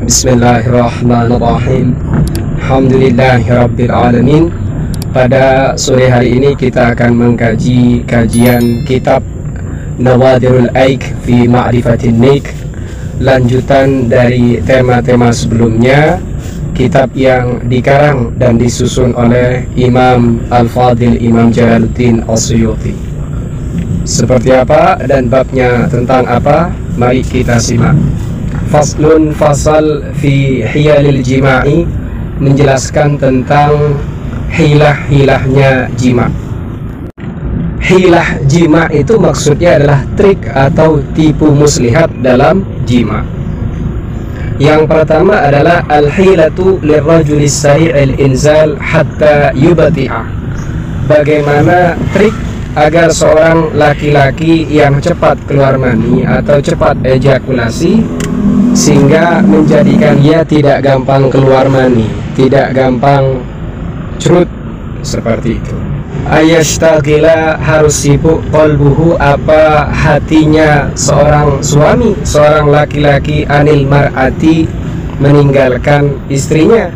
Bismillahirrahmanirrahim. Alhamdulillahirrabbilalamin. Pada sore hari ini kita akan mengkaji kajian kitab Nawadirul Aik fi Ma'rifatin Naik, lanjutan dari tema-tema sebelumnya, kitab yang dikarang dan disusun oleh Imam Al-Fadil Imam Jalaluddin As-Suyuti. Seperti apa dan babnya tentang apa? Mari kita simak. Faslun, fasal fi hiyalil jima'i, menjelaskan tentang hilah-hilahnya jima'. Hilah jima' itu maksudnya adalah trik atau tipu muslihat dalam jima'. Yang pertama adalah al-hilatu lirrajulis sari'il inzal hatta yubati'a. Bagaimana trik agar seorang laki-laki yang cepat keluar mani atau cepat ejakulasi, sehingga menjadikan dia tidak gampang keluar mani, tidak gampang cerut seperti itu. Ayashtagila, harus sibuk qalbuhu, apa hatinya seorang suami, seorang laki-laki, anil mar'ati, meninggalkan istrinya,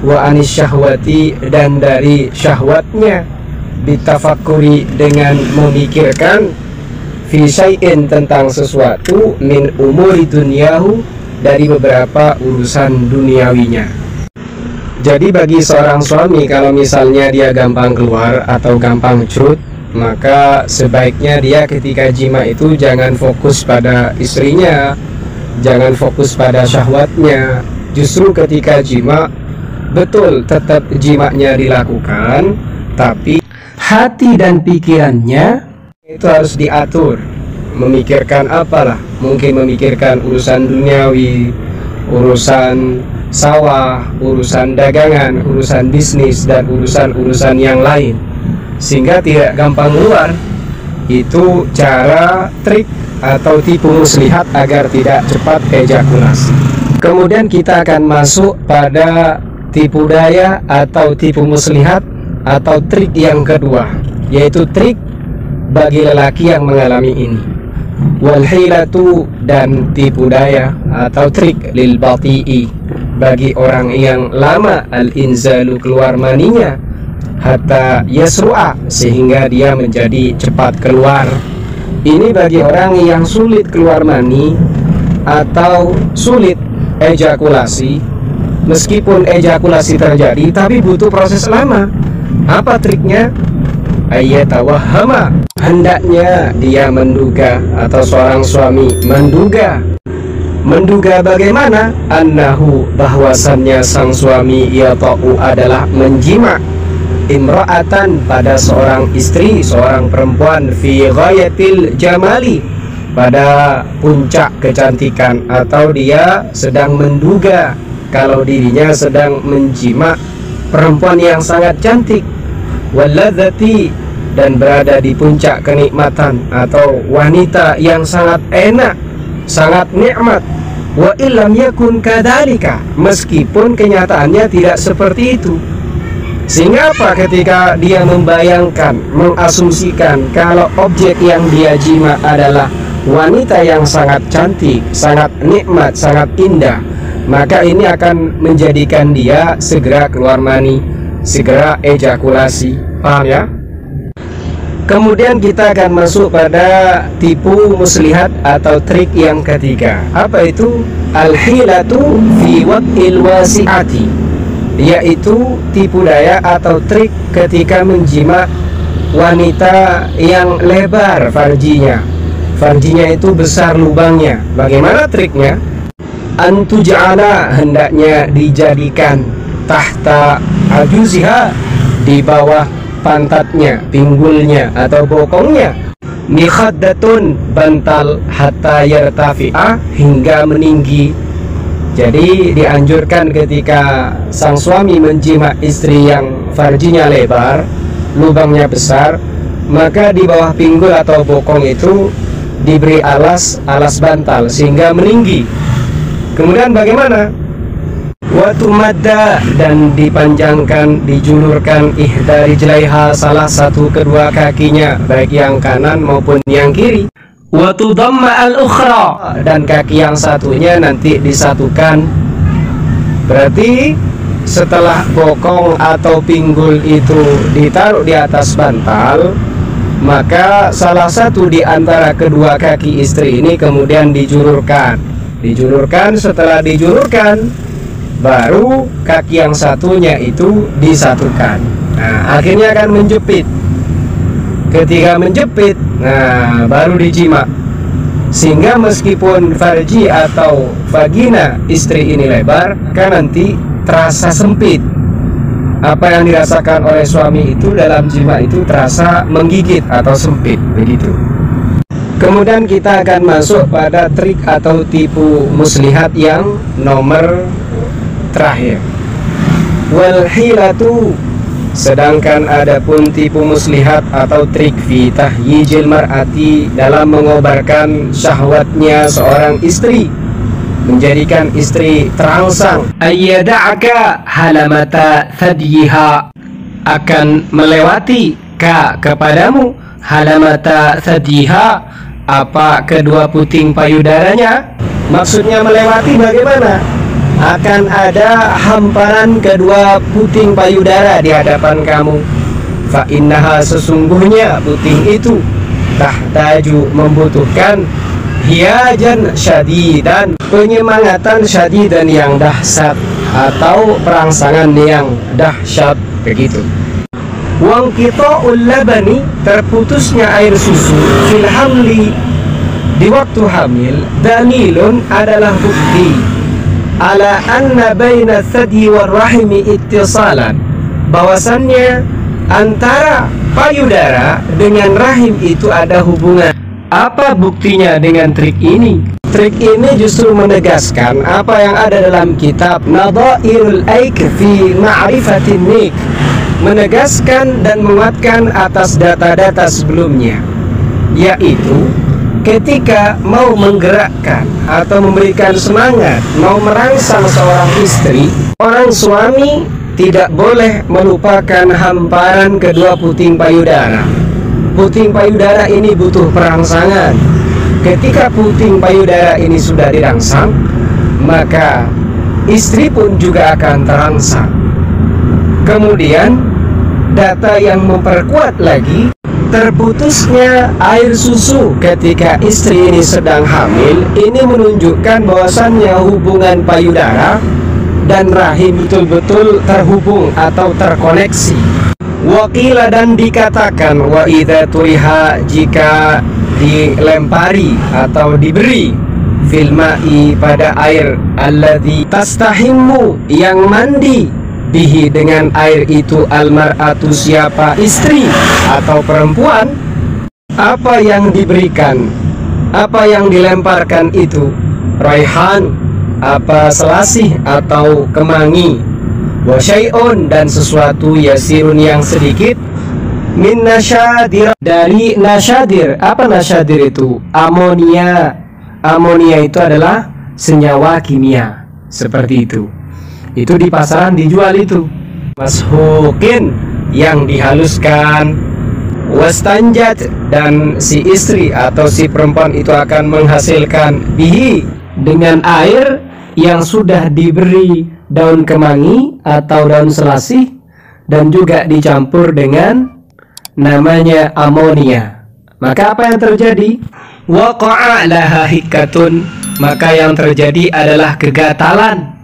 wa anis syahwati, dan dari syahwatnya, bitafakuri, dengan memikirkan, fi syai'in, tentang sesuatu, min umuri dunyahu, dari beberapa urusan duniawinya. Jadi bagi seorang suami, kalau misalnya dia gampang keluar atau gampang cerut, maka sebaiknya dia ketika jima itu jangan fokus pada istrinya, jangan fokus pada syahwatnya. Justru ketika jima, betul tetap jimanya dilakukan, tapi hati dan pikirannya itu harus diatur. Memikirkan apalah, mungkin memikirkan urusan duniawi, urusan sawah, urusan dagangan, urusan bisnis, dan urusan-urusan yang lain, sehingga tidak gampang keluar. Itu cara trik atau tipu muslihat agar tidak cepat ejakulasi. Kemudian kita akan masuk pada tipu daya atau tipu muslihat atau trik yang kedua, yaitu trik bagi lelaki yang mengalami ini. Wal hilatu, dan tipu daya atau trik lil bati'i, bagi orang yang lama al-inzalu, keluar maninya, hatta yasru'a, sehingga dia menjadi cepat keluar. Ini bagi orang yang sulit keluar mani atau sulit ejakulasi. Meskipun ejakulasi terjadi, tapi butuh proses lama. Apa triknya? Ayyatawahhama, hendaknya dia menduga, atau seorang suami menduga. Menduga bagaimana? Annahu, bahwasannya sang suami yata'u, adalah menjima, imra'atan, pada seorang istri, seorang perempuan, fi ghayatil jamali, pada puncak kecantikan, atau dia sedang menduga kalau dirinya sedang menjima perempuan yang sangat cantik, waladzati, dan berada di puncak kenikmatan, atau wanita yang sangat enak, sangat nikmat. Wa illam yakun kadzalika, meskipun kenyataannya tidak seperti itu. Sehingga apa? Ketika dia membayangkan, mengasumsikan kalau objek yang dia jima adalah wanita yang sangat cantik, sangat nikmat, sangat indah, maka ini akan menjadikan dia segera keluar mani, segera ejakulasi. Paham ya? Kemudian kita akan masuk pada tipu muslihat atau trik yang ketiga. Apa itu? Al-hilatu fi wad'il wasi'ati, yaitu tipu daya atau trik ketika menjima wanita yang lebar farjinya. Farjinya itu besar lubangnya. Bagaimana triknya? Antuja'ala, hendaknya dijadikan, tahta ajuziha, di bawah pantatnya, pinggulnya atau bokongnya, mikhaddatun, bantal, hatta yartafi'ah, hingga meninggi. Jadi dianjurkan ketika sang suami menjima istri yang farjinya lebar, lubangnya besar, maka di bawah pinggul atau bokong itu diberi alas bantal sehingga meninggi. Kemudian bagaimana? Watu madda, dan dipanjangkan, dijulurkan, ihda rijlaiha, salah satu kedua kakinya, baik yang kanan maupun yang kiri. Watu dhamma al-ukhra, dan kaki yang satunya nanti disatukan Berarti setelah bokong atau pinggul itu ditaruh di atas bantal, maka salah satu di antara kedua kaki istri ini kemudian dijulurkan. Setelah dijulurkan, baru kaki yang satunya itu disatukan. Nah, akhirnya akan menjepit. Ketika menjepit, nah baru dijima. Sehingga meskipun farji atau vagina istri ini lebar, kan nanti terasa sempit. Apa yang dirasakan oleh suami itu dalam jima itu terasa menggigit atau sempit, begitu. Kemudian kita akan masuk pada trik atau tipu muslihat yang nomor terakhir. Wal hilatu, sedangkan adapun tipu muslihat atau trik fi tahyijil mar'ati, dalam mengobarkan syahwatnya seorang istri, menjadikan istri terangsang, ayyada'aka halamata thadyiha, akan melewati kepadamu halamata thadyiha, apa kedua puting payudaranya. Maksudnya melewati bagaimana? Akan ada hamparan kedua puting payudara di hadapan kamu. Fa innaha, sesungguhnya puting itu tahtaju, membutuhkan hiajan syadidan, penyemangatan syadidan yang dahsyat atau perangsangan yang dahsyat, begitu. Wang qita'ul labani, terputusnya air susu, fil hamli, di waktu hamil, dalilun, adalah bukti, ala anna baina thadyi war rahimi ittisalan, bahwasannya antara payudara dengan rahim itu ada hubungan. Apa buktinya dengan trik ini? Trik ini justru menegaskan apa yang ada dalam kitab Nadhairul Aik fi Ma'rifatin Nik, menegaskan dan menguatkan atas data-data sebelumnya, yaitu ketika mau menggerakkan atau memberikan semangat, mau merangsang seorang istri, orang suami tidak boleh melupakan hamparan kedua puting payudara. Puting payudara ini butuh perangsangan. Ketika puting payudara ini sudah dirangsang, maka istri pun juga akan terangsang. Kemudian data yang memperkuat lagi, terputusnya air susu ketika istri ini sedang hamil, ini menunjukkan bahwasannya hubungan payudara dan rahim betul-betul terhubung atau terkoneksi. Wakila, dan dikatakan, wa idza turiha, jika dilempari atau diberi, fil ma'i, pada air, alladzi tastahimmu, yang mandi, bihi, dengan air itu, almar'atu, siapa, istri atau perempuan. Apa yang diberikan, apa yang dilemparkan itu? Raihan, apa selasih atau kemangi, wa syai'un, dan sesuatu, yasirun, yang sedikit, min nasyadir, dari nasyadir. Apa nasyadir itu? Amonia. Amonia itu adalah senyawa kimia, seperti itu. Itu di pasaran dijual itu. Mashukin, yang dihaluskan. Wastanjat, dan si istri atau si perempuan itu akan menghasilkan bihi, dengan air yang sudah diberi daun kemangi atau daun selasih, dan juga dicampur dengan namanya amonia. Maka apa yang terjadi? Waqa'a laha hikatun, maka yang terjadi adalah kegatalan.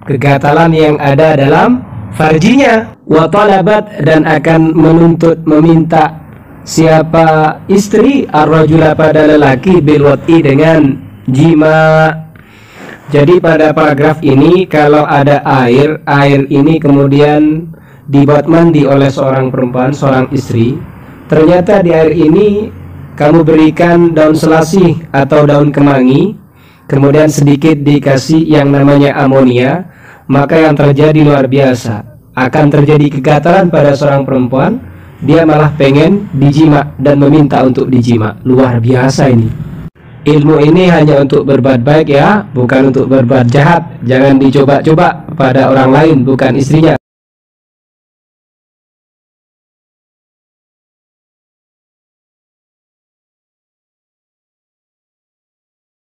Kegatalan yang ada dalam farjinya. Wa talabat, dan akan menuntut, meminta siapa istri, ar-rajula, pada lelaki, bil wat'i, dengan jima. Jadi pada paragraf ini, kalau ada air ini kemudian dibuat mandi oleh seorang perempuan, seorang istri, ternyata di air ini kamu berikan daun selasih atau daun kemangi, kemudian sedikit dikasih yang namanya amonia, maka yang terjadi luar biasa. Akan terjadi kegatalan pada seorang perempuan, dia malah pengen dijima dan meminta untuk dijima. Luar biasa ini. Ilmu ini hanya untuk berbuat baik ya, bukan untuk berbuat jahat. Jangan dicoba-coba pada orang lain, bukan istrinya.